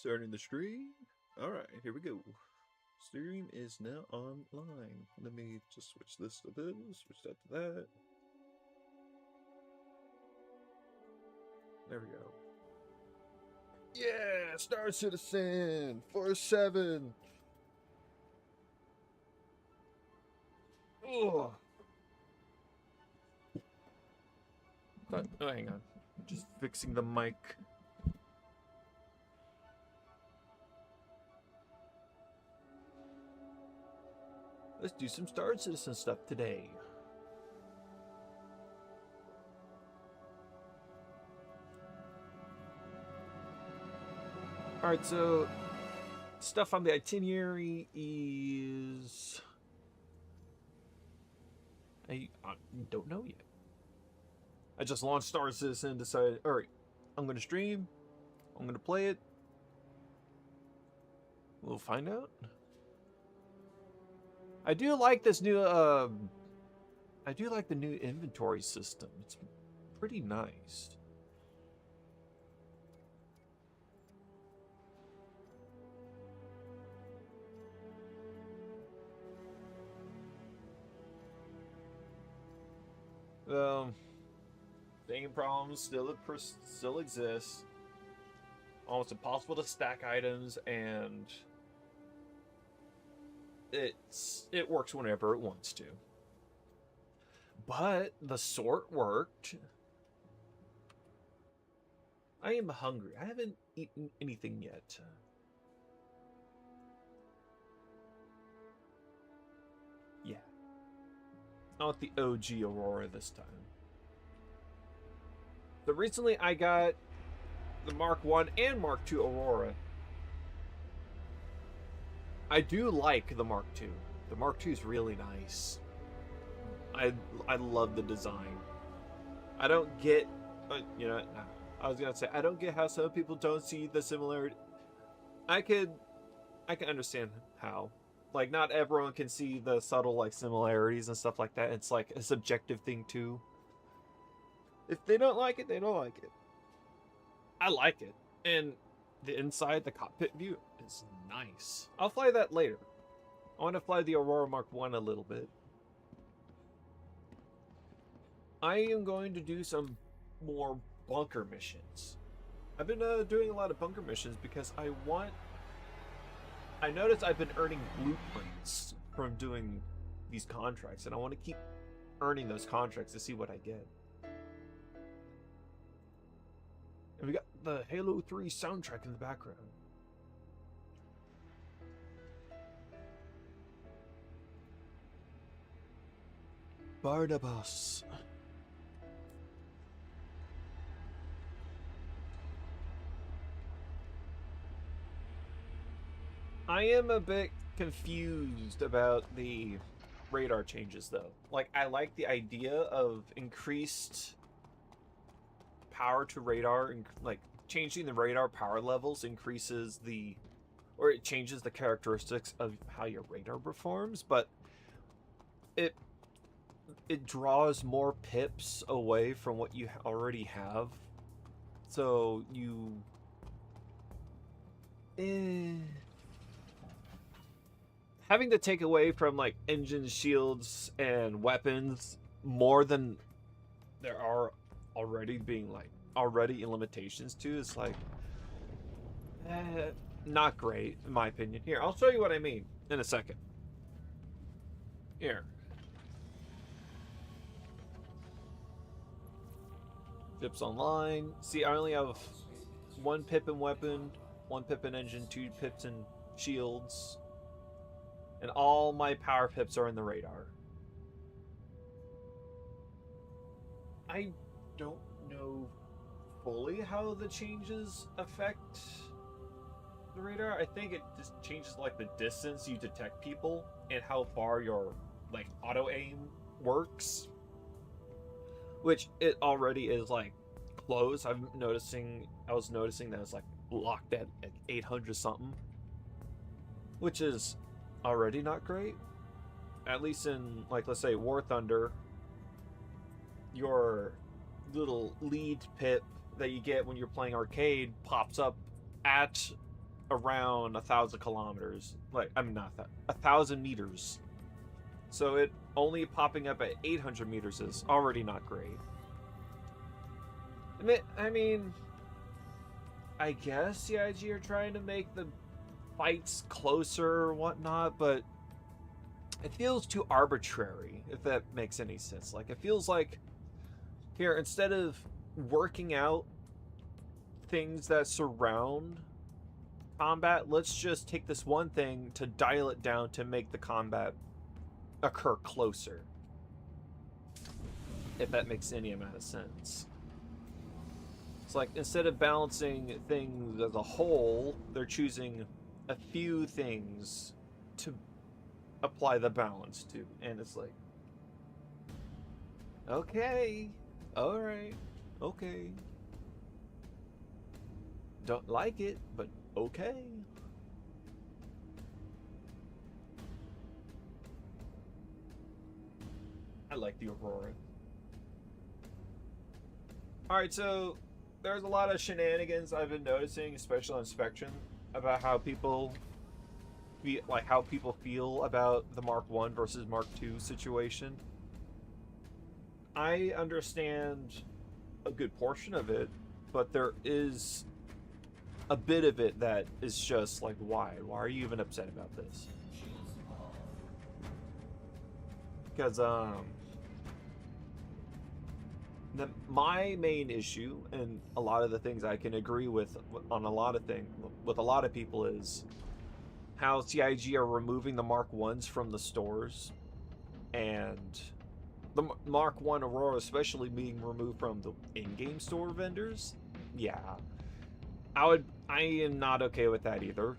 Starting the stream. Alright, here we go. Stream is now online. Let me just switch this to this, switch that to that. There we go. Yeah! Star Citizen! 4-7! Ugh! Oh, hang on. Just fixing the mic. Let's do some Star Citizen stuff today. Alright, so stuff on the itinerary is... I don't know yet. I just launched Star Citizen, decided, alright, I'm going to stream, I'm going to play it. We'll find out. I do like this new, I do like the new inventory system. It's pretty nice. Same problems still exist. Almost impossible to stack items, and it works whenever it wants to. But the sort worked. I am hungry. I haven't eaten anything yet. Yeah. Not the OG Aurora this time. So recently I got the Mark 1 and Mark 2 Aurora. I do like the Mark 2. The Mark 2 is really nice. I love the design. I don't get, you know, I was gonna say I don't get how some people don't see the similarity. I can understand how. Like, not everyone can see the subtle, like, similarities and stuff like that. It's like a subjective thing too. If they don't like it, they don't like it. I like it, and the inside, the cockpit view is nice. I'll fly that later. I want to fly the Aurora Mark 1 a little bit. I am going to do some more bunker missions. I've been doing a lot of bunker missions because I noticed I've been earning blueprints from doing these contracts, and I want to keep earning those contracts to see what I get. And we got the Halo 3 soundtrack in the background. Barnabas. I am a bit confused about the radar changes, though. Like, I like the idea of increased power to radar, and like changing the radar power levels increases the, or it changes the characteristics of how your radar performs, but it draws more pips away from what you already have, so you having to take away from like engine, shields, and weapons more than there are already in limitations to is like not great in my opinion. Here, I'll show you what I mean in a second. Here. Ships online. See, I only have 1 pip in weapon, 1 pip in engine, 2 pips in shields, and all my power pips are in the radar. I don't know fully how the changes affect the radar. I think it just changes like the distance you detect people and how far your like auto aim works, which it already is like close. I was noticing that it's like locked at 800 something, which is already not great. At least in, like, let's say War Thunder, your little lead pip that you get when you're playing arcade pops up at around 1,000 kilometers. Like, I mean, not that, 1,000 meters. So it only popping up at 800 meters is already not great. I mean, I guess CIG are trying to make the fights closer or whatnot, but it feels too arbitrary, if that makes any sense. Like, it feels like, here, instead of working out things that surround combat, let's just take this one thing to dial it down to make the combat occur closer. If that makes any amount of sense. It's like, instead of balancing things as a whole, they're choosing a few things to apply the balance to. And it's like, okay, alright, okay. Don't like it, but okay. I like the Aurora. Alright, so there's a lot of shenanigans I've been noticing, especially on Spectrum, about how people feel about the Mark 1 versus Mark 2 situation. I understand a good portion of it, but there is a bit of it that is just like, why? Why are you even upset about this? Because my main issue, and a lot of the things I can agree with on a lot of things with a lot of people, is how CIG are removing the Mark 1s from the stores, and the Mark 1 Aurora especially being removed from the in-game store vendors. Yeah, I am not okay with that either,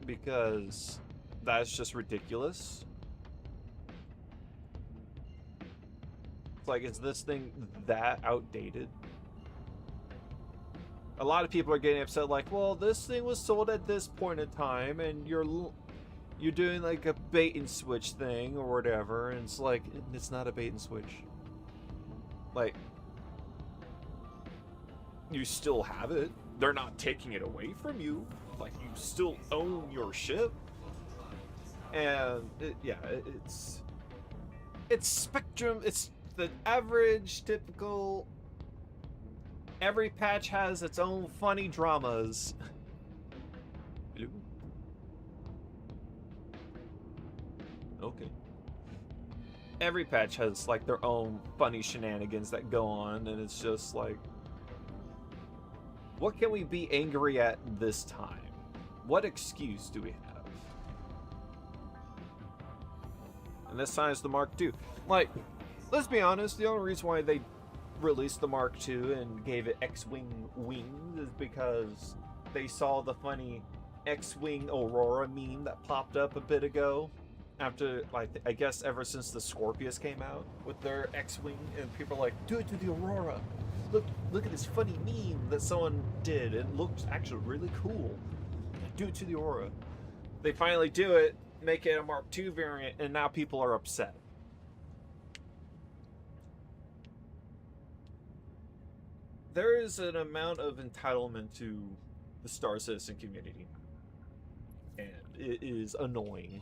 because that's just ridiculous. It's like, is this thing that outdated? A lot of people are getting upset, like, well, this thing was sold at this point in time, and you're doing like a bait and switch thing or whatever, and it's like, it's not a bait and switch. Like, you still have it. They're not taking it away from you. Like, you still own your ship. And it's Spectrum. It's the average, typical. Every patch has its own funny dramas. Hello? Okay. Every patch has like their own funny shenanigans that go on, and it's just like, what can we be angry at this time? What excuse do we have? And this time it's the Mark II. Like, let's be honest, the only reason why they released the Mark II and gave it X-Wing wings is because they saw the funny X-Wing Aurora meme that popped up a bit ago. After, like, I guess ever since the Scorpius came out with their X-Wing, and people are like, do it to the Aurora. Look at this funny meme that someone did. It looks actually really cool. Do it to the Aurora. They finally do it, make it a Mark II variant, and now people are upset. There is an amount of entitlement to the Star Citizen community, and it is annoying.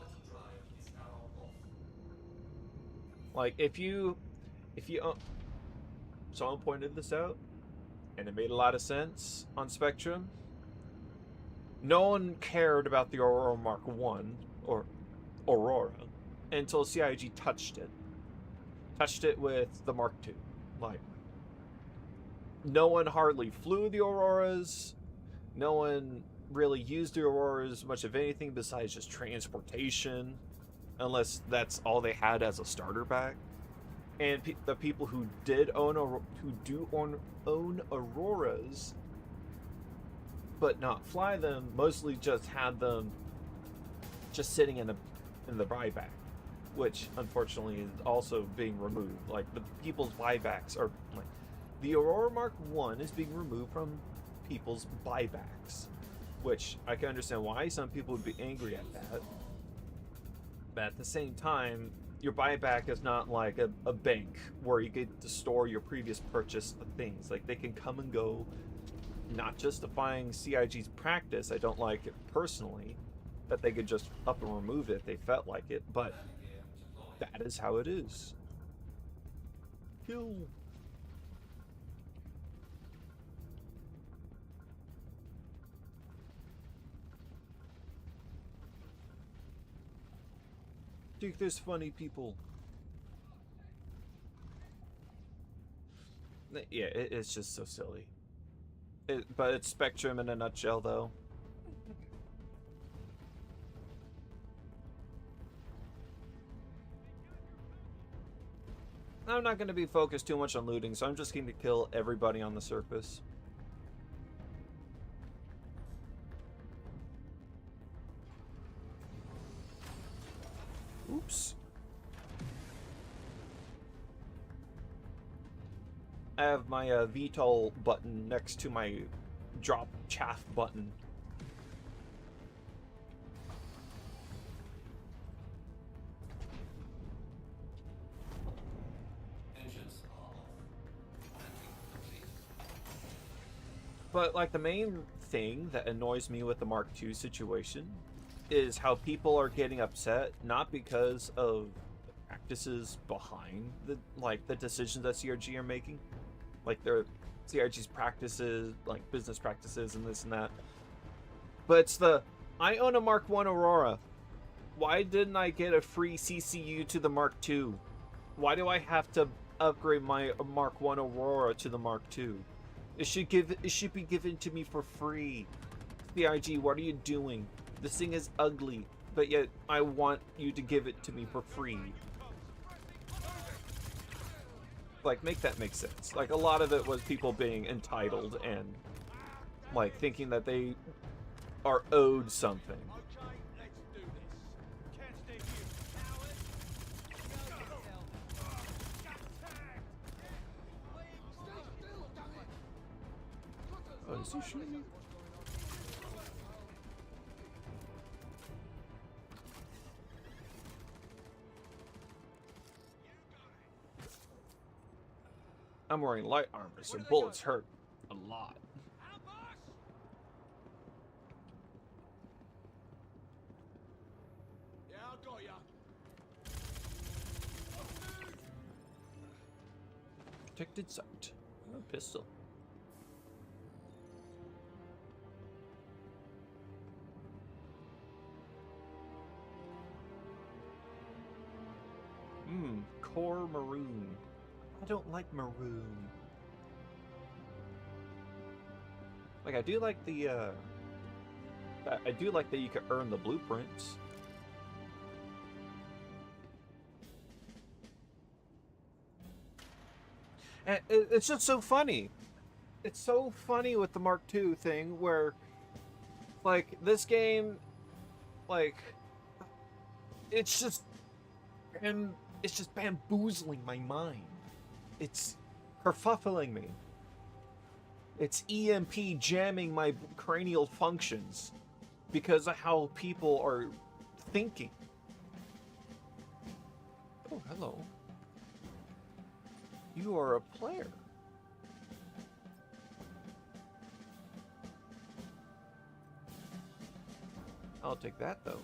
Like, if you someone pointed this out, and it made a lot of sense on Spectrum. No one cared about the Aurora Mark 1 or Aurora until CIG touched it. Touched it with the Mark II. Like, no one hardly flew the Auroras. No one really used the Auroras much of anything besides just transportation, unless that's all they had as a starter pack. And the people who do own Auroras but not fly them mostly just had them just sitting in the buyback, which unfortunately is also being removed. Like, the people's buybacks are like, the Aurora Mark 1 is being removed from people's buybacks, which I can understand why some people would be angry at that. But at the same time, your buyback is not like a bank where you get to store your previous purchase of things. Like, they can come and go not justifying CIG's practice. I don't like it personally, that they could just up and remove it if they felt like it, but that is how it is. Kill. Think there's funny people. Yeah, it's just so silly. But it's Spectrum in a nutshell, though. I'm not going to be focused too much on looting, so I'm just going to kill everybody on the surface. Oops. I have my VTOL button next to my drop chaff button. But like the main thing that annoys me with the Mark II situation is how people are getting upset, not because of the practices behind the decisions that CRG are making, like their CRG's practices, like business practices and this and that. But it's I own a Mark I Aurora. Why didn't I get a free CCU to the Mark II? Why do I have to upgrade my Mark I Aurora to the Mark II? It should be given to me for free. CIG, what are you doing? This thing is ugly, but yet I want you to give it to me for free. Like, make that make sense. Like, a lot of it was people being entitled and, like, thinking that they are owed something. Oh, is he shooting me? I'm wearing light armor, so bullets hurt a lot. Yeah, I got ya. Protected sight. A pistol. Core maroon. I don't like maroon. Like, I do like the, I do like that you can earn the blueprints. And it's just so funny. It's so funny with the Mark II thing where, like, this game, like, it's just bamboozling my mind. It's kerfuffling me. It's EMP jamming my cranial functions because of how people are thinking. Oh, hello. You are a player. I'll take that, though.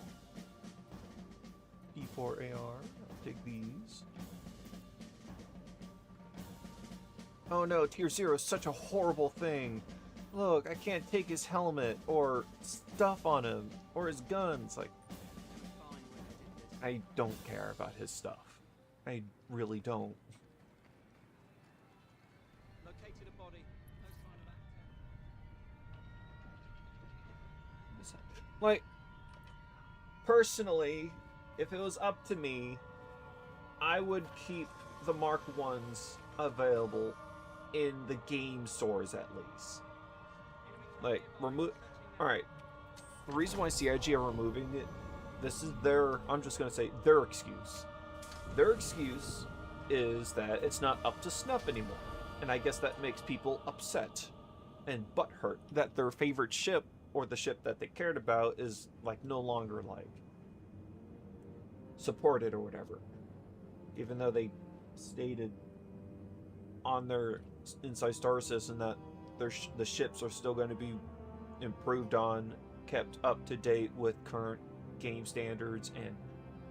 E4AR. I'll take these. Oh no, Tier 0 is such a horrible thing. Look, I can't take his helmet or stuff on him or his guns. Like, I don't care about his stuff. I really don't. Located a body. No sign of activity. Like, personally, if it was up to me, I would keep the Mark 1s available in the game stores at least. Like, Alright. The reason why CIG are removing it, this is I'm just gonna say, their excuse. Their excuse is that it's not up to snuff anymore. And I guess that makes people upset and butthurt that their favorite ship, or the ship that they cared about, is, like, no longer, like, supported or whatever. Even though they stated on their Inside Star System that the ships are still going to be improved on, kept up to date with current game standards, and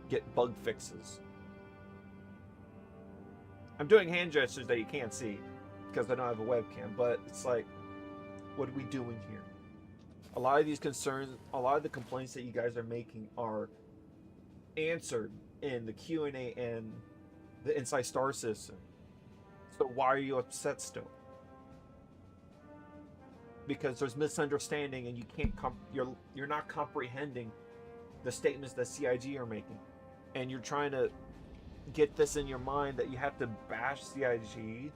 get bug fixes. I'm doing hand gestures that you can't see because I don't have a webcam, but it's like, what are we doing here? A lot of these concerns, a lot of the complaints that you guys are making are answered in the Q&A and the Inside Star system. So why are you upset still? Because there's misunderstanding and you can't you're not comprehending the statements that CIG are making, and you're trying to get this in your mind that you have to bash CIG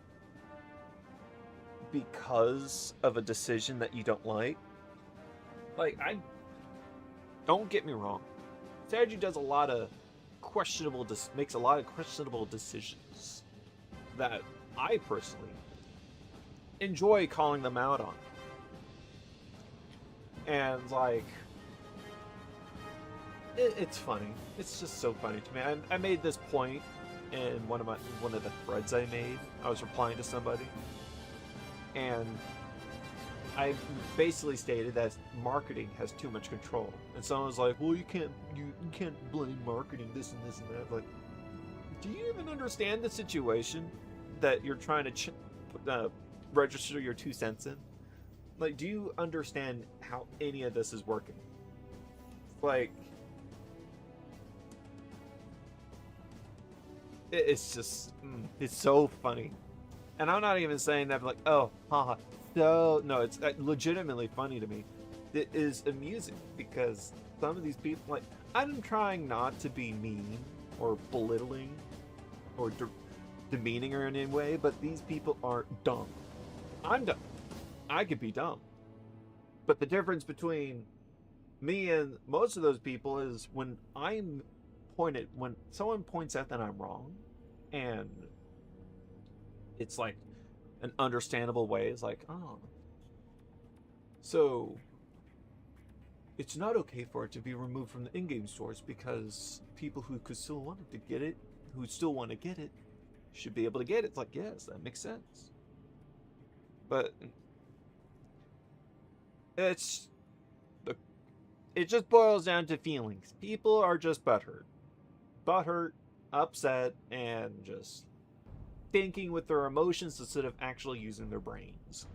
because of a decision that you don't like. Like, I don't get me wrong, CIG does a lot of makes a lot of questionable decisions that I personally enjoy calling them out on. And like, it's funny. It's just so funny to me. I made this point in one of the threads I made. I was replying to somebody, and I basically stated that marketing has too much control. And someone was like, "Well, you can't blame marketing, this and this and that." Like, do you even understand the situation that you're trying to register your 2 cents in? Like, do you understand how any of this is working? Like, it's just, it's so funny. And I'm not even saying that like, oh, haha. So, no, it's legitimately funny to me. It is amusing because some of these people, like, I'm trying not to be mean or belittling or demeaning or in any way, but these people are dumb. I'm dumb. I could be dumb. But the difference between me and most of those people is when someone points out that I'm wrong, and it's like an understandable way, it's like, oh, so it's not okay for it to be removed from the in-game stores because people who could still want to get it, who still want to get it, should be able to get it. It's like, yes, that makes sense. But it just boils down to feelings. People are just butthurt, upset, and just thinking with their emotions instead of actually using their brains.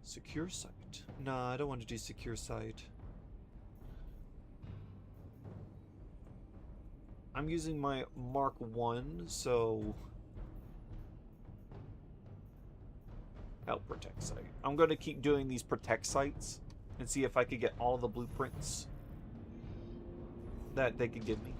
Secure site. Nah, I don't want to do secure site. I'm using my Mark 1, so help protect site. I'm going to keep doing these protect sites and see if I could get all the blueprints that they could give me.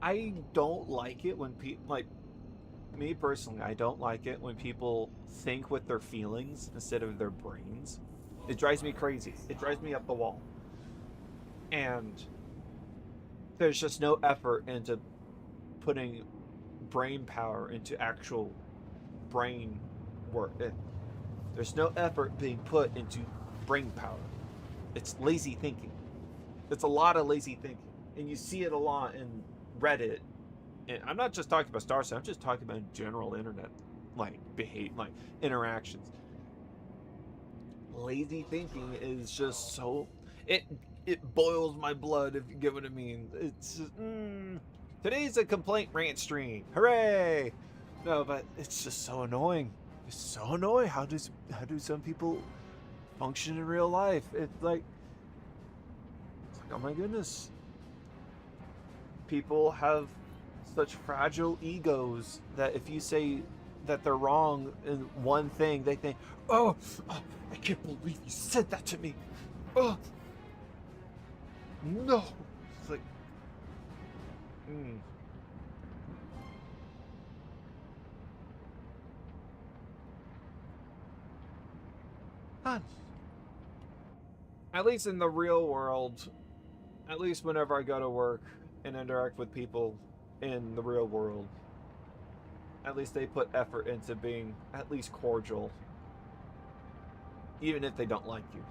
I don't like it when people, like, me personally, I don't like it when people think with their feelings instead of their brains. It drives me crazy. It drives me up the wall. And there's just no effort into putting brain power into actual brain work. There's no effort being put into brain power. It's lazy thinking. It's a lot of lazy thinking. And you see it a lot in Reddit, and I'm not just talking about Star Citizen, I'm just talking about general internet, like, interactions. Lazy thinking is just so, it boils my blood, if you get what I mean. It's just, today's a complaint rant stream, hooray! No, but it's just so annoying. It's so annoying. How do some people function in real life? It's like, oh my goodness. People have such fragile egos that if you say that they're wrong in one thing, they think, oh, I can't believe you said that to me. Oh, no. It's like, at least in the real world, at least whenever I go to work and interact with people in the real world, at least they put effort into being at least cordial, even if they don't like you.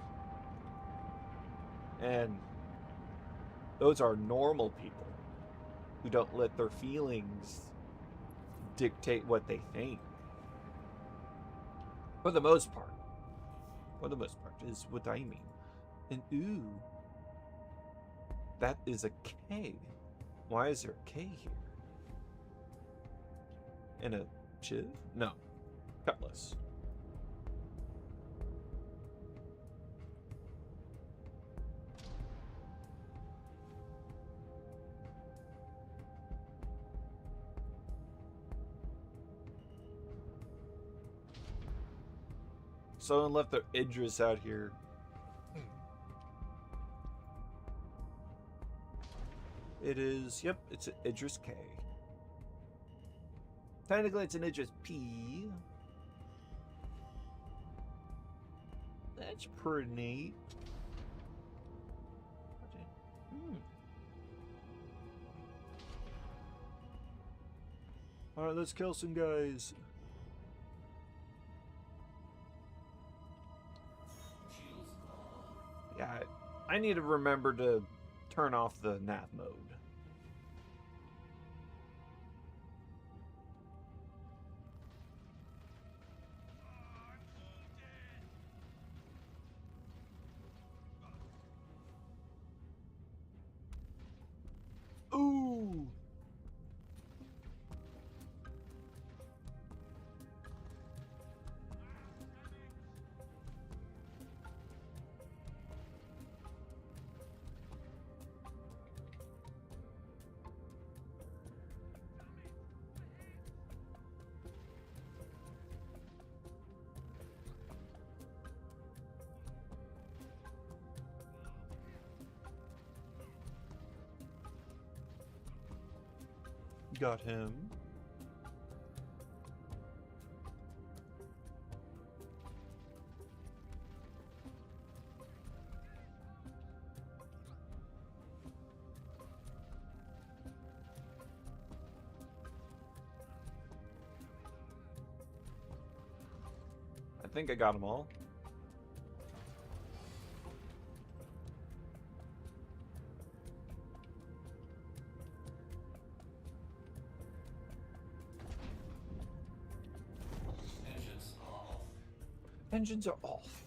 And those are normal people who don't let their feelings dictate what they think. For the most part. For the most part, is what I mean. And ooh, that is a K. Why is there a K here? And a chiv? No, cutlass. Someone left their Idris out here. It is, yep, it's an Idris K. Technically, it's an Idris P. That's pretty neat. Alright, let's kill some guys. Yeah, I need to remember to turn off the nav mode. Ooh! Got him. I think I got them all. Engines are off.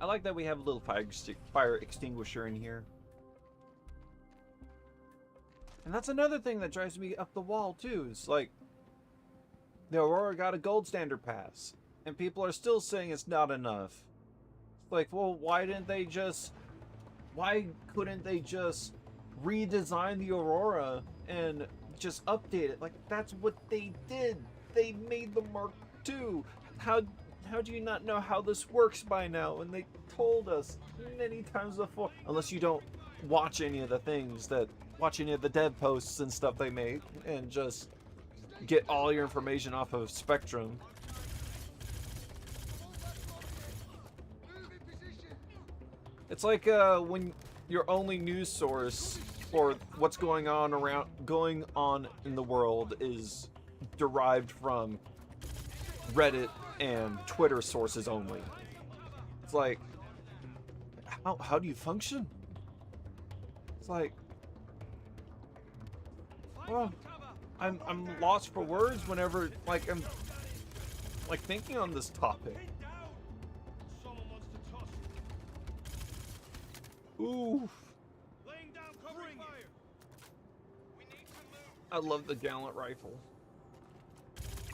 I like that we have a little fire extinguisher in here. And that's another thing that drives me up the wall too. It's like the Aurora got a gold standard pass, and people are still saying it's not enough. It's like, well, why couldn't they just redesign the Aurora and just update it? Like, that's what they did. They made the Mark II. How do you not know how this works by now? And they told us many times before. Unless you don't watch any of the dev posts and stuff they make, and just get all your information off of Spectrum. It's like when your only news source for what's going on in the world is derived from Reddit and Twitter sources only. It's like, how do you function? It's like, well, I'm lost for words whenever I'm thinking on this topic. Ooh. I love the Gallant rifle.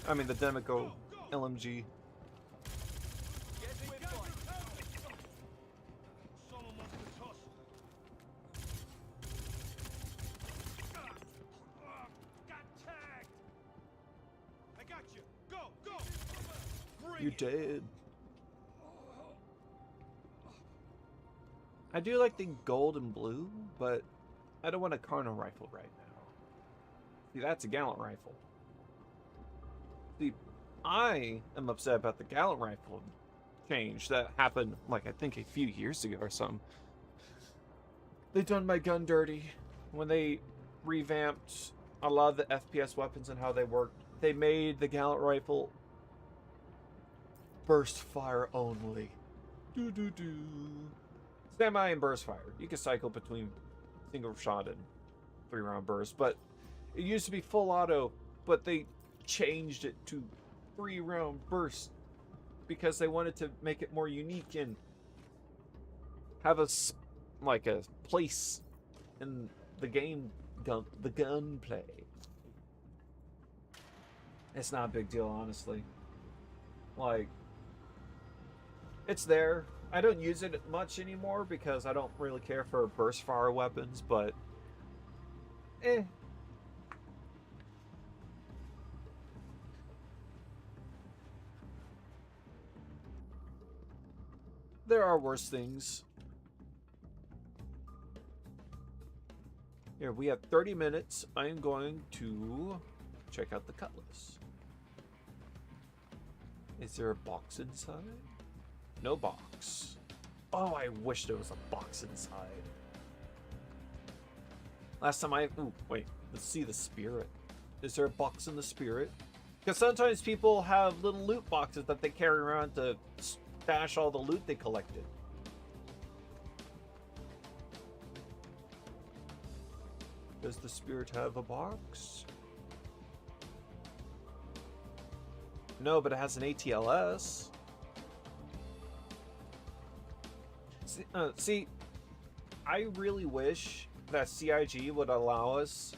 I mean the Demico LMG. You dead. I do like the gold and blue, but I don't want a Carno rifle right now. See, that's a Gallant rifle. See, I am upset about the Gallant rifle change that happened, like, I think a few years ago or something. They done my gun dirty when they revamped a lot of the FPS weapons and how they worked. They made the Gallant rifle burst fire only. Do do do. Semi and burst fire. You can cycle between single shot and 3-round burst, but it used to be full auto, but they changed it to 3-round burst because they wanted to make it more unique and have a place in the game, the gunplay. It's not a big deal, honestly. Like, it's there. I don't use it much anymore because I don't really care for burst fire weapons, but there are worse things. Here, we have 30 minutes. I am going to check out the cutlass. Is there a box inside? No box. Oh, I wish there was a box inside. Last time ooh, wait. Let's see the spirit. Is there a box in the spirit? Because sometimes people have little loot boxes that they carry around to stash all the loot they collected. Does the spirit have a box? No, but it has an ATLS. See, I really wish that CIG would allow us...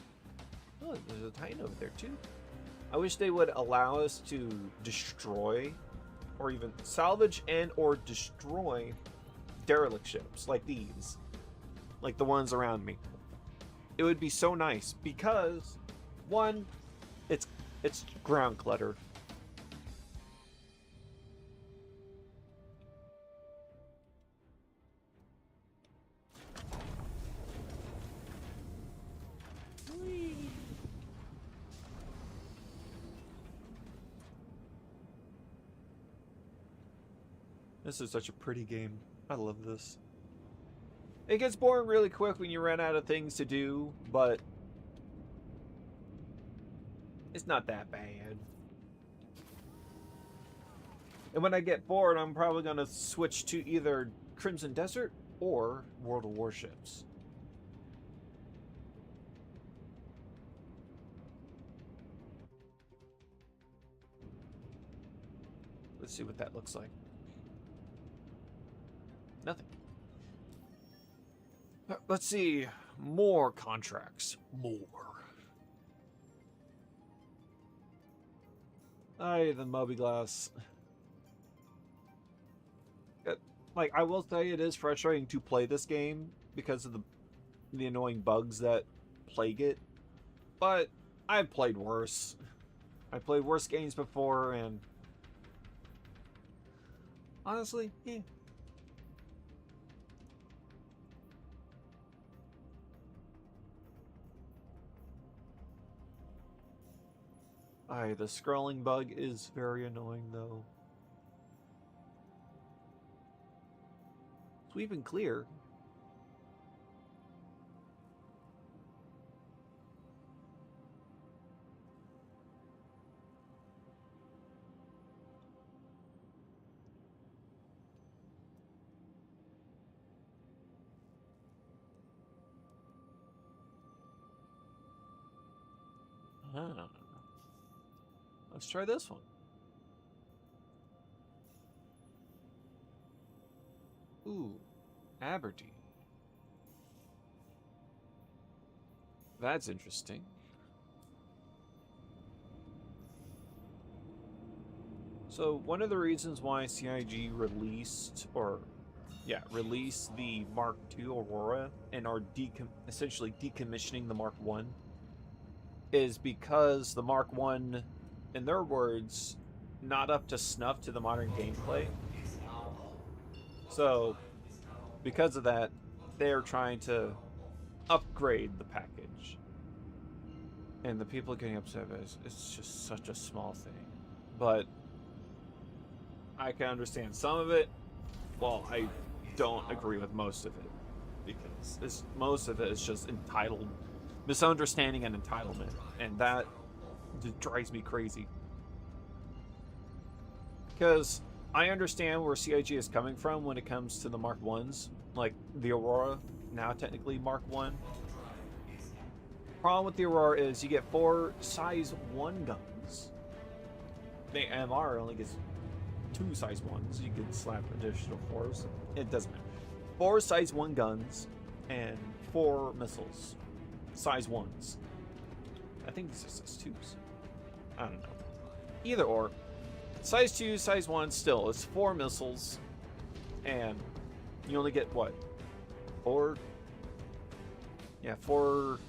Oh, there's a Titan over there too. I wish they would allow us to destroy or even salvage and or destroy derelict ships like these. Like the ones around me. It would be so nice because, one, it's ground clutter. This is such a pretty game. I love this. It gets boring really quick when you run out of things to do, but it's not that bad. And when I get bored, I'm probably going to switch to either Crimson Desert or World of Warships. Let's see what that looks like. Nothing. Let's see. More contracts. More. Aye, the Moby Glass. Like, I will say it is frustrating to play this game because of the annoying bugs that plague it. But I've played worse. I played worse games before, and honestly, yeah. Aye, the scrolling bug is very annoying, though. Sweep and clear. Ah. Let's try this one. Ooh, Aberdeen. That's interesting. So one of the reasons why CIG released, released the Mark II Aurora and are essentially decommissioning the Mark I is because the Mark I, in their words, not up to snuff to the modern gameplay. So, because of that, they are trying to upgrade the package. And the people getting upset about it, it's just such a small thing. but I can understand some of it. Well, I don't agree with most of it because most of it is just entitled misunderstanding and entitlement, and that just drives me crazy. Because I understand where CIG is coming from when it comes to the Mark 1s, like the Aurora, now technically Mark 1. Problem with the Aurora is you get 4 size 1 guns. The MR only gets 2 size 1s. You can slap additional 4s. It doesn't matter. 4 size 1 guns and 4 missiles. Size 1s. I think these are size 2s. I don't know. Either or. Size 2, size 1, still, it's 4 missiles. And you only get what? 4? Yeah, 4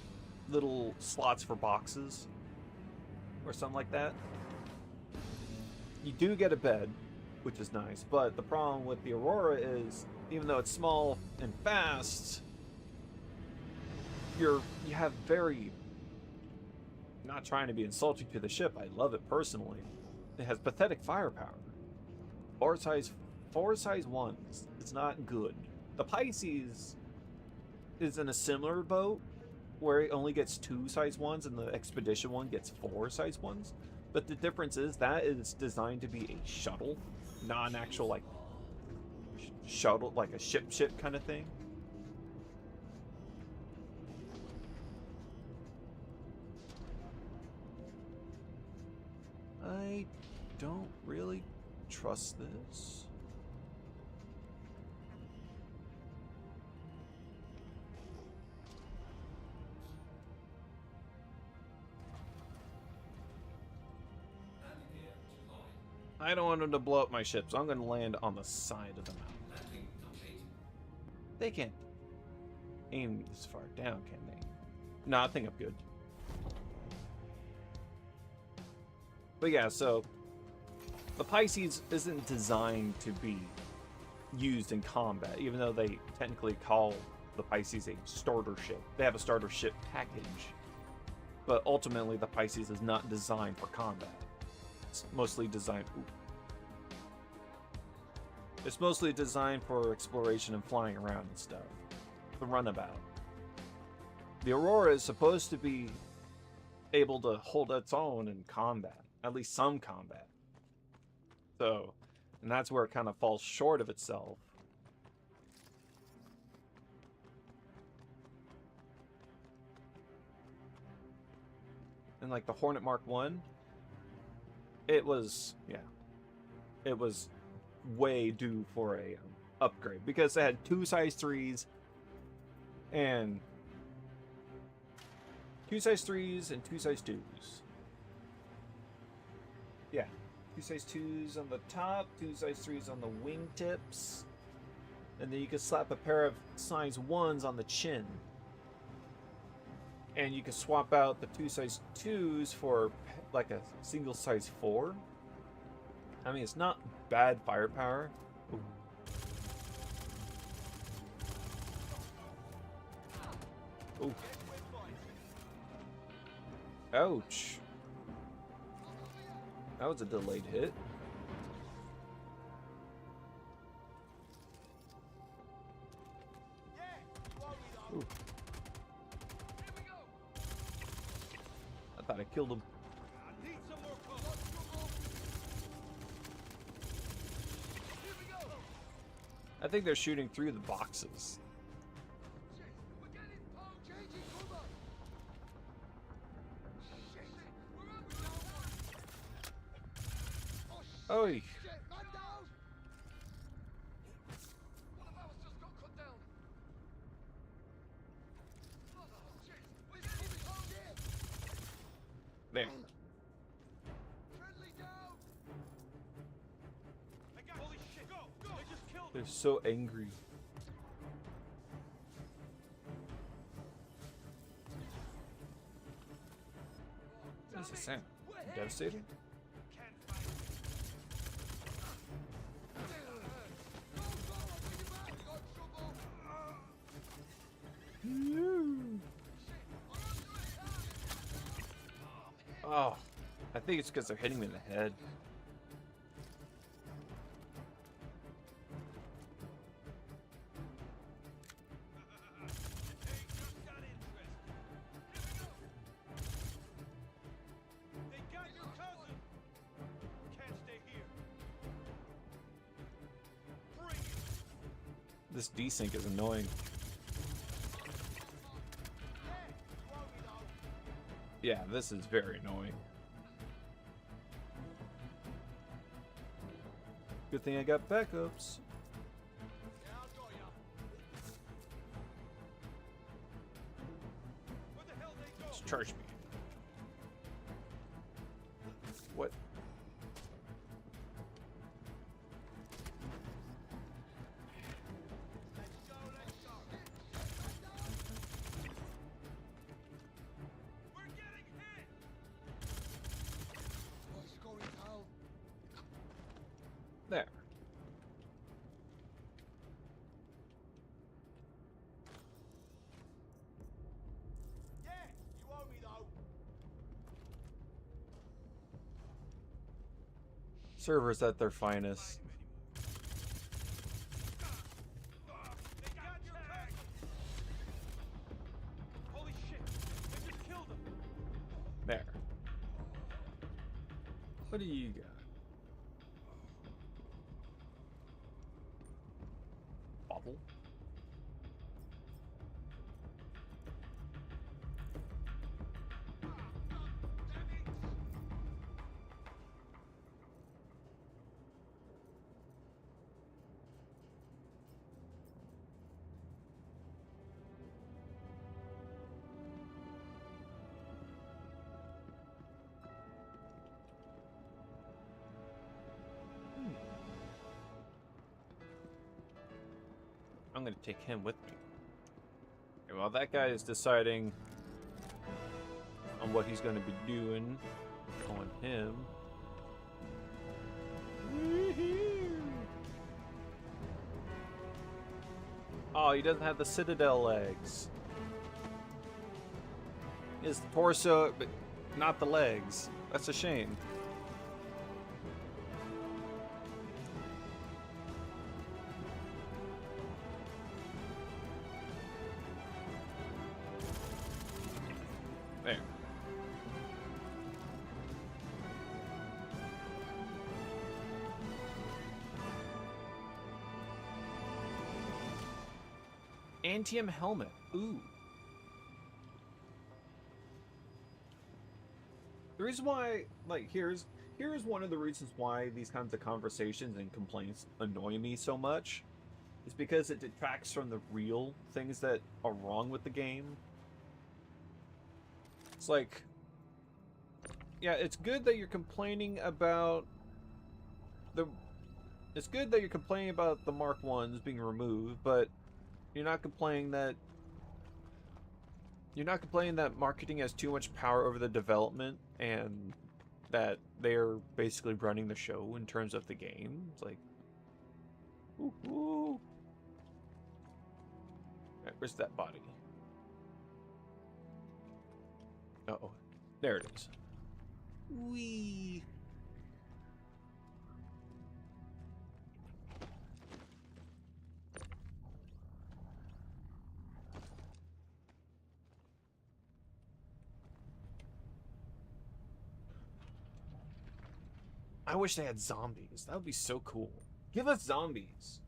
little slots for boxes. Or something like that. You do get a bed, which is nice. But the problem with the Aurora is, even though it's small and fast, you have very... Not trying to be insulting to the ship, I love it personally. It has pathetic firepower. 4 size 1s. It's not good. The Pisces is in a similar boat where it only gets 2 size 1s and the Expedition one gets 4 size 1s. But the difference is that is designed to be a shuttle, not an actual like shuttle, like a ship kind of thing. I don't really trust this. I don't want them to blow up my ship, so I'm going to land on the side of the mountain. They can't aim this far down, can they? No, I think I'm good. But yeah, so the Pisces isn't designed to be used in combat, even though they technically call the Pisces a starter ship. They have a starter ship package, but ultimately the Pisces is not designed for combat. It's mostly designed... Ooh. It's mostly designed for exploration and flying around and stuff. The runabout. The Aurora is supposed to be able to hold its own in combat. At least some combat. So, and that's where it kind of falls short of itself. And like the Hornet Mark 1, it was, yeah, it was way due for a upgrade because it had 2 size 3s and 2 size 3s and 2 size 2s. Yeah, 2 size 2s on the top, 2 size 3s on the wingtips, and then you can slap a pair of size 1s on the chin. And you can swap out the 2 size 2s for like a single size 4. I mean, it's not bad firepower. Ooh. Ooh. Ouch. That was a delayed hit. Ooh. I thought I killed him. I think they're shooting through the boxes. Oh. There. They're so angry. What is the sound? Devastating? Oh, I think it's because they're hitting me in the head. This desync is annoying. Yeah, this is very annoying. Good thing I got backups. Yeah, I got ya. Where the hell they go? Just charge me. What? Let's go, let's go. We're getting hit. What's going down? There. Yeah, you owe me though. Servers at their finest. They got your tag. Holy shit! They just killed him. There. What do you got? Bubble? I'm gonna take him with me. Okay, while that guy is deciding on what he's gonna be doing on him. Oh, he doesn't have the Citadel legs. He has the torso, but not the legs. That's a shame. There. Antium helmet. Ooh. The reason why, like, here's one of the reasons why these kinds of conversations and complaints annoy me so much, is because it detracts from the real things that are wrong with the game. It's like, yeah, it's good that you're complaining about the. It's good that you're complaining about the Mark Ones being removed, but you're not complaining that. You're not complaining that marketing has too much power over the development and that they're basically running the show in terms of the game. It's like, ooh, ooh. Right, where's that body? Uh-oh. There it is. Whee! I wish they had zombies. That would be so cool. Give us zombies.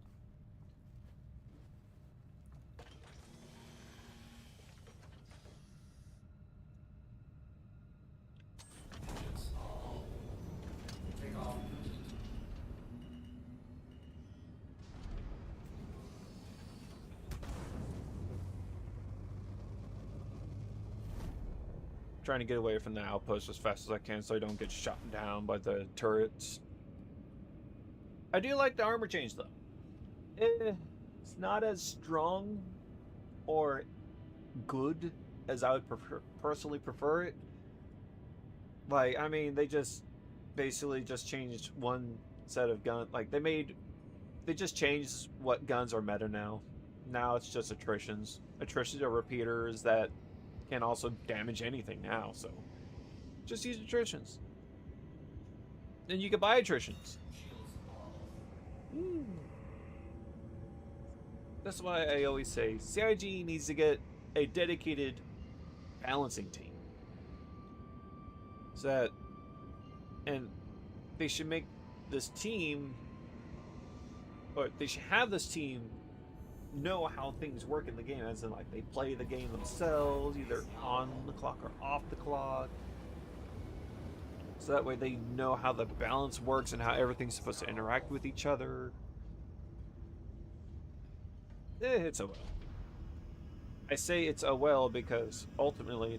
Trying to get away from the outpost as fast as I can so I don't get shot down by the turrets. I do like the armor change though. It's not as strong or good as I would personally prefer it. Like, I mean, they just basically just changed one set of gun. Like, they just changed what guns are meta now. Now it's just attritions. Attritions are repeaters that can also damage anything now, so just use attritions. Then you can buy attritions. That's why I always say CIG needs to get a dedicated balancing team. So that, and they should make this team, or they should have this team know how things work in the game, as in like they play the game themselves, either on the clock or off the clock. So that way they know how the balance works and how everything's supposed to interact with each other. It's a well. I say it's a well because ultimately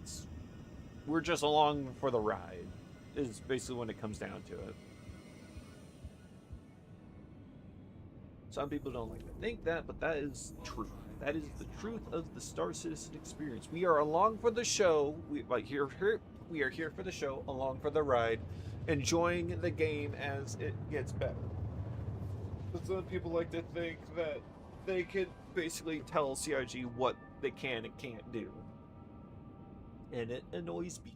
we're just along for the ride. Is basically when it comes down to it. Some people don't like to think that, but that is true. That is the truth of the Star Citizen experience. We are along for the show. We are here for the show, along for the ride, enjoying the game as it gets better. But some people like to think that they could basically tell CIG what they can and can't do. And it annoys me.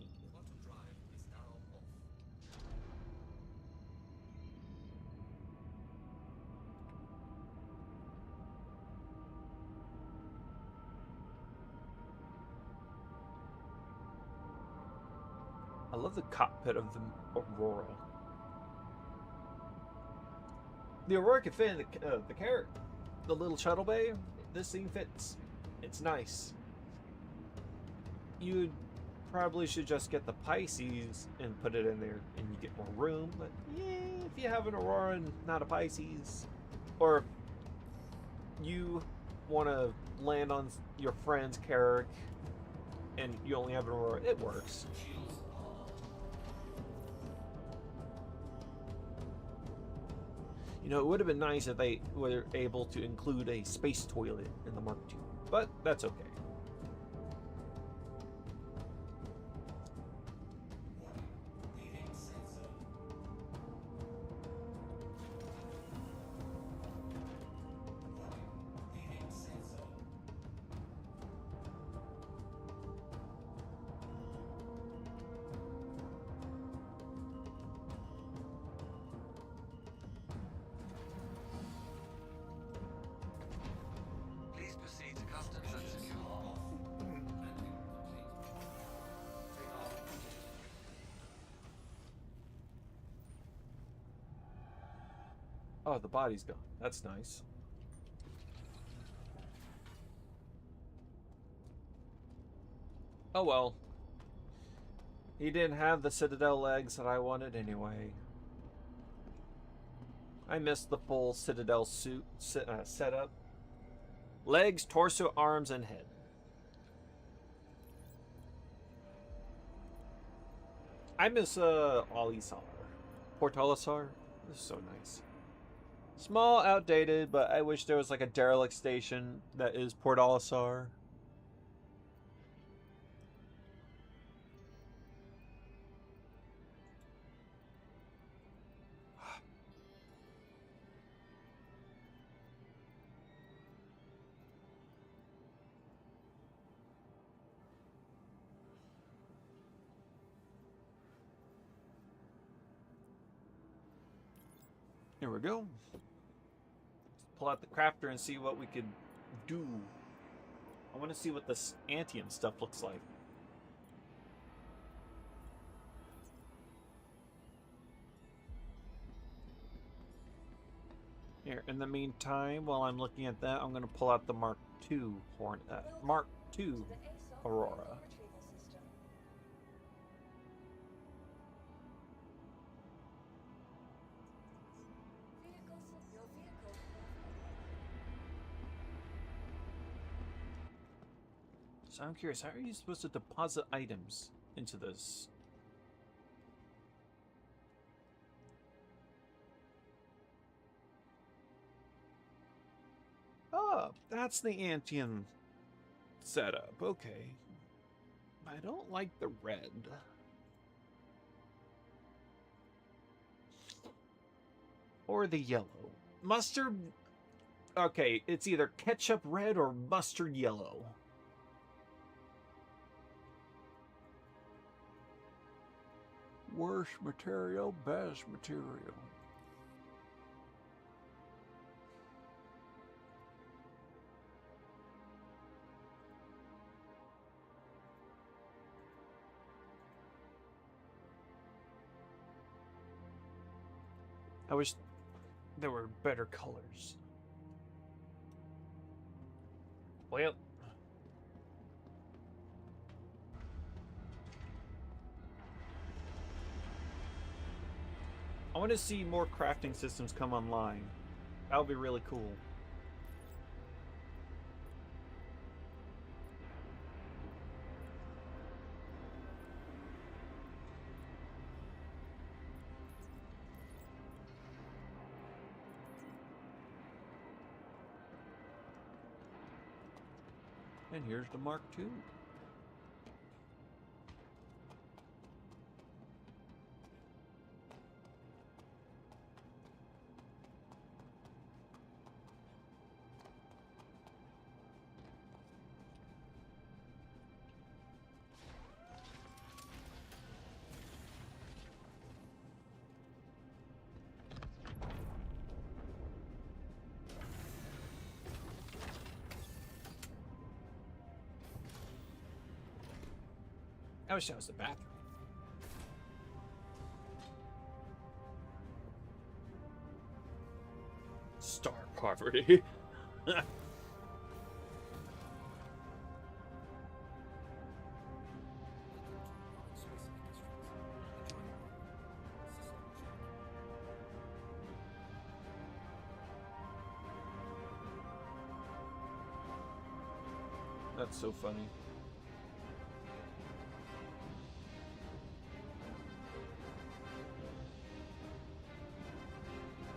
I love the cockpit of the Aurora. The Aurora can fit in the carrot, the little shuttle bay. This thing fits. It's nice. You probably should just get the Pisces and put it in there, and you get more room. But yeah, if you have an Aurora and not a Pisces, or you want to land on your friend's Carrack and you only have an Aurora, it works. You know, it would have been nice if they were able to include a space toilet in the Mark II, but that's okay. Oh, the body's gone. That's nice. Oh well. He didn't have the Citadel legs that I wanted anyway. I missed the full Citadel suit setup. Legs, torso, arms, and head. I miss Olisar. Portalisar. This is so nice. Small, outdated, but I wish there was like a derelict station that is Port Olisar. Here we go. Pull out the crafter and see what we could do. I want to see what this Antium stuff looks like. Here, in the meantime, while I'm looking at that, I'm going to pull out the Mark II Mark II Aurora. So I'm curious, how are you supposed to deposit items into this? Oh, that's the Antium setup. Okay. I don't like the red. Or the yellow. Mustard... Okay, it's either ketchup red or mustard yellow. Worst material, best material. I wish there were better colors. Well, I want to see more crafting systems come online. That would be really cool. And here's the Mark II. I wish that was the bathroom. Star poverty. That's so funny.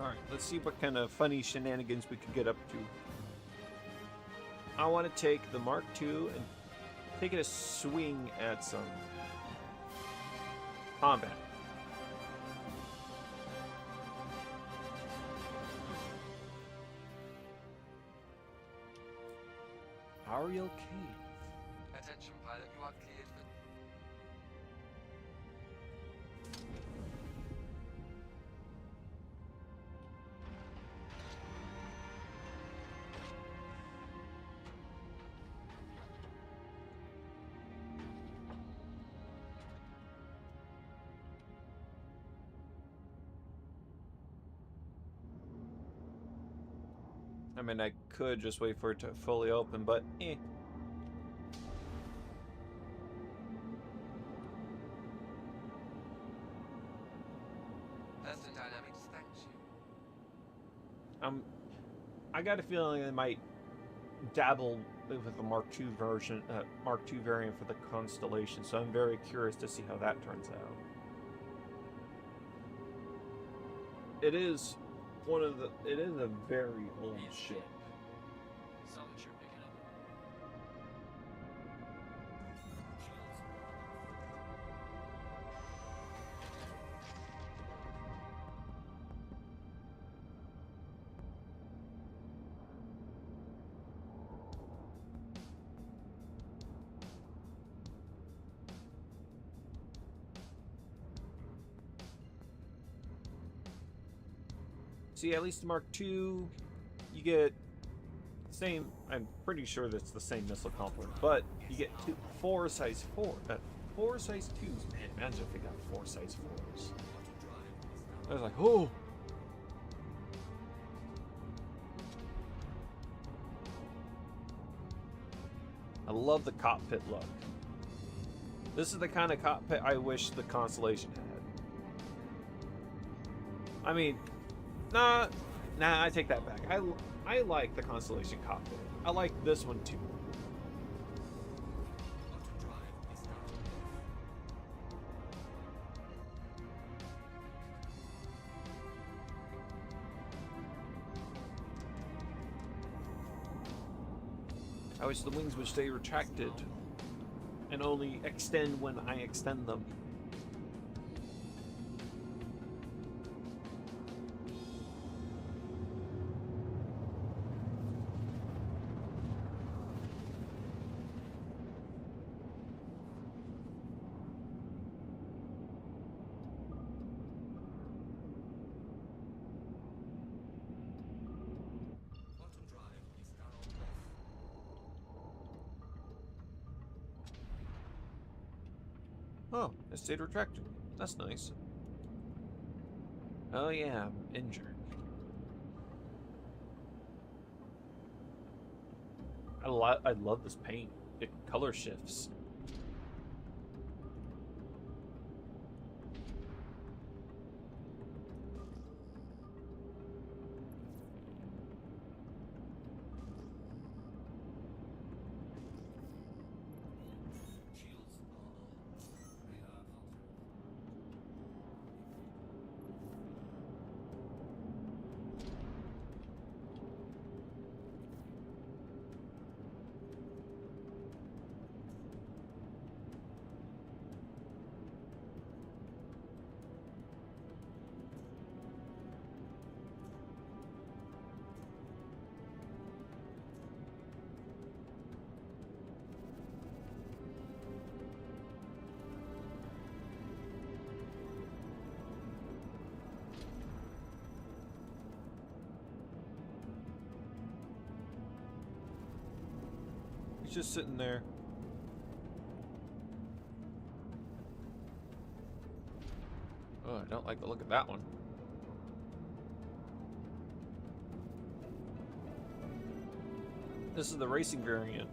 Alright, let's see what kind of funny shenanigans we could get up to. I want to take the Mark II and take it a swing at some combat. Ariel Cave. Attention pilot, you are cleared for... I mean, I could just wait for it to fully open, but eh. Person Dynamics thanks you. I got a feeling they might dabble with the Mark II version, Mark II variant for the Constellation, so I'm very curious to see how that turns out. It is it is a very old ship. Someone should pick it up. See, at least the Mark II, you get same. I'm pretty sure that's the same missile complement, but you get four size 2s. Man, imagine if they got 4 size 4s. I was like, oh. I love the cockpit look. This is the kind of cockpit I wish the Constellation had. I mean, nah, I take that back. I like the Constellation cockpit. I like this one too. I wish the wings would stay retracted and only extend when I extend them. Oh, it stayed retracted. That's nice. Oh yeah, I'm injured. I love this paint. It color shifts. He's just sitting there. Oh, I don't like the look of that one. This is the racing variant.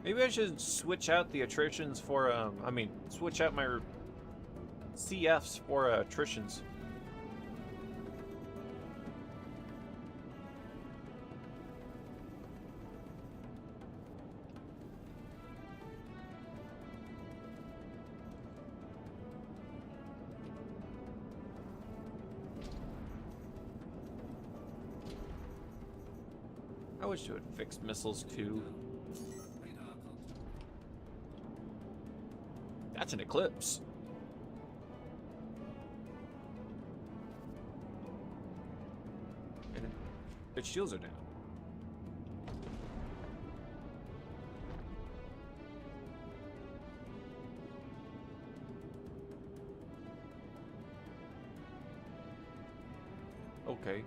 Maybe I should switch out the attritions for, I mean, switch out my CFs for attritions. I wish it would fix missiles too. That's an eclipse. And its shields are down. Okay.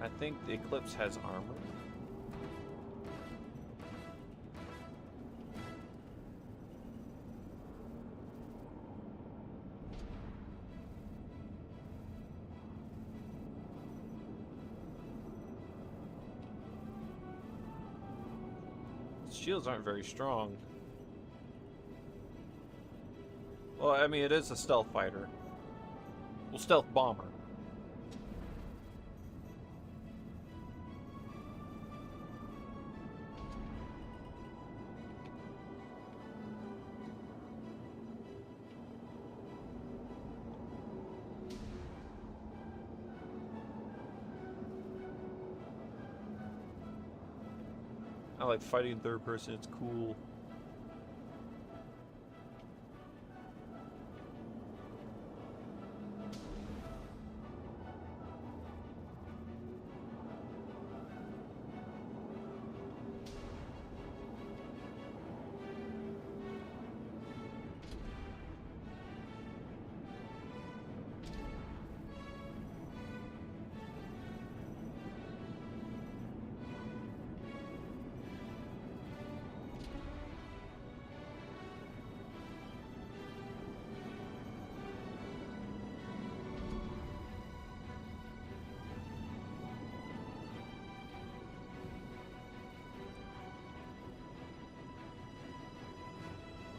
I think the Eclipse has armor. Its shields aren't very strong. Well, I mean, it is a stealth fighter. Well, stealth bomber. I like fighting in third person, it's cool.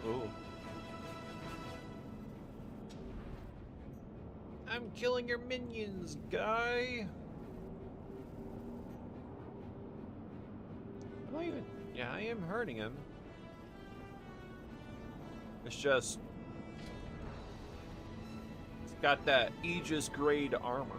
Oh. I'm killing your minions, guy. Am I even? Yeah, I am hurting him. It's just... it's got that Aegis grade armor.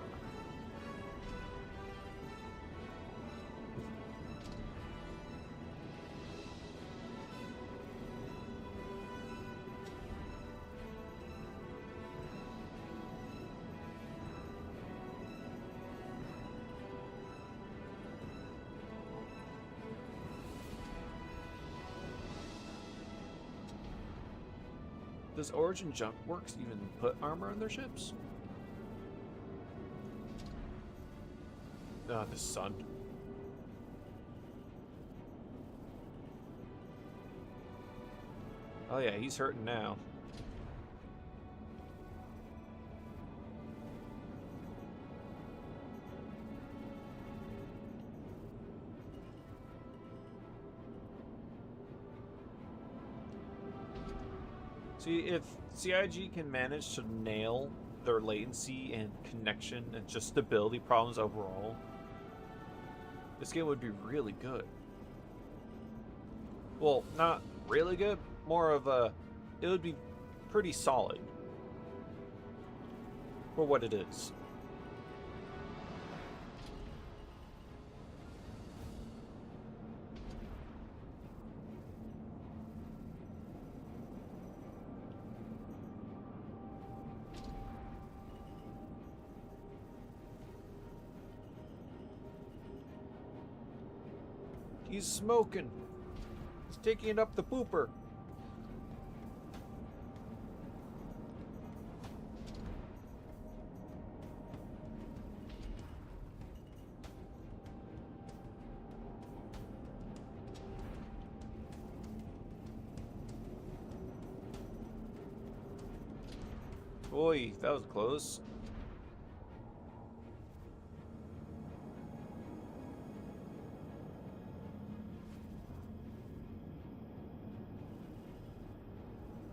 Does Origin Junk Works even put armor on their ships? Ah, the sun. Oh yeah, he's hurting now. See, if CIG can manage to nail their latency and connection and just stability problems overall, this game would be really good. Well, not really good, more of a, it would be pretty solid for what it is. He's smoking. He's taking up the pooper. Boy, that was close.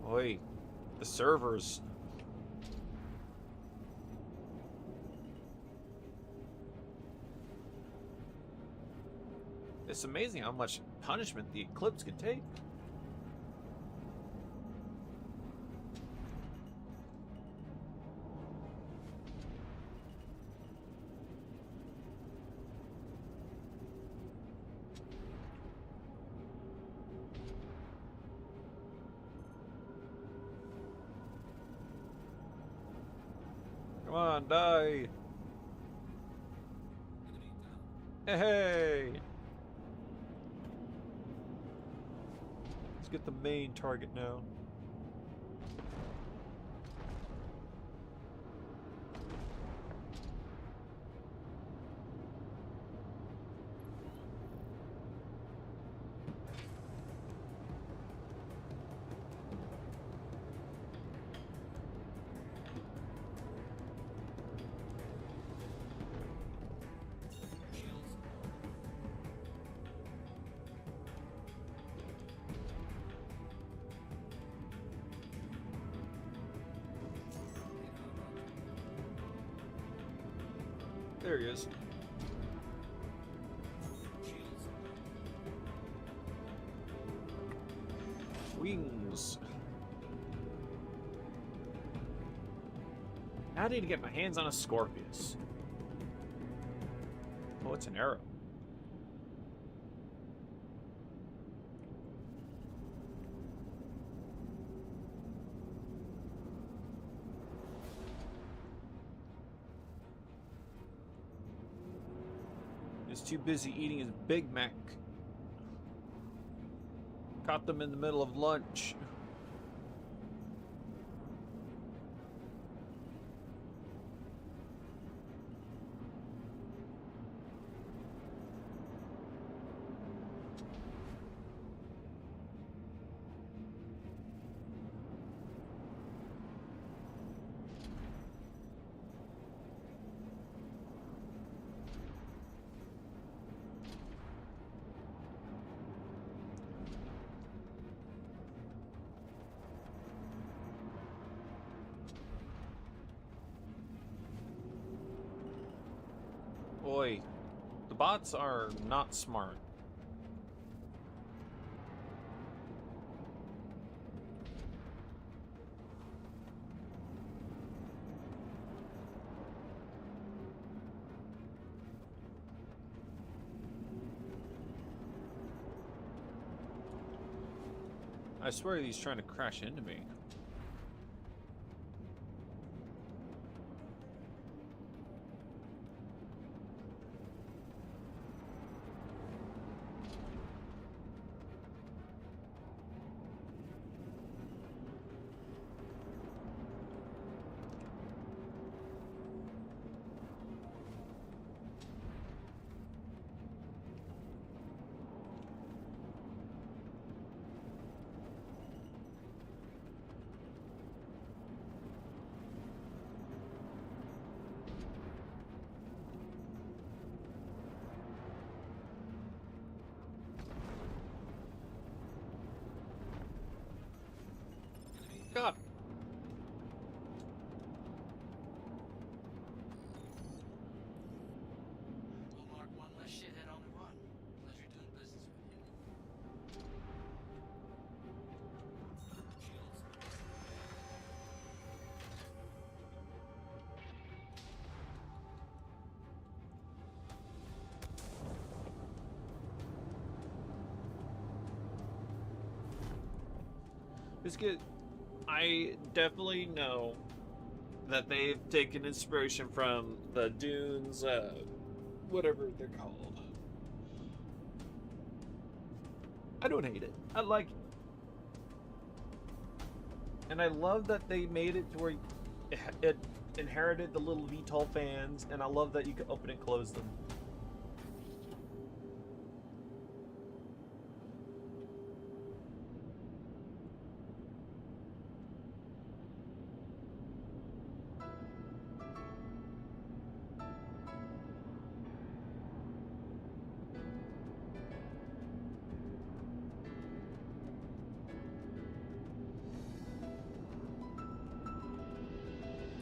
Boy, the servers. It's amazing how much punishment the Eclipse can take. Come on, die. Hey! Let's get the main target now. There he is. Wings. I need to get my hands on a Scorpius. Oh, it's an arrow. He's too busy eating his Big Mac. Caught them in the middle of lunch. Boy, the bots are not smart. I swear he's trying to crash into me. It's good. I definitely know that they've taken inspiration from the Dunes, whatever they're called. I don't hate it. I like it. And I love that they made it to where it inherited the little VTOL fans, and I love that you can open and close them.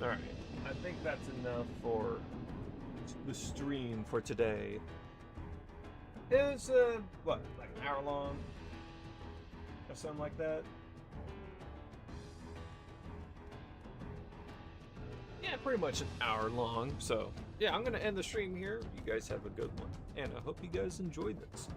Alright, I think that's enough for the stream for today. It was, what, like an hour long? Or something like that? Yeah, pretty much an hour long. So, yeah, I'm going to end the stream here. You guys have a good one. And I hope you guys enjoyed this.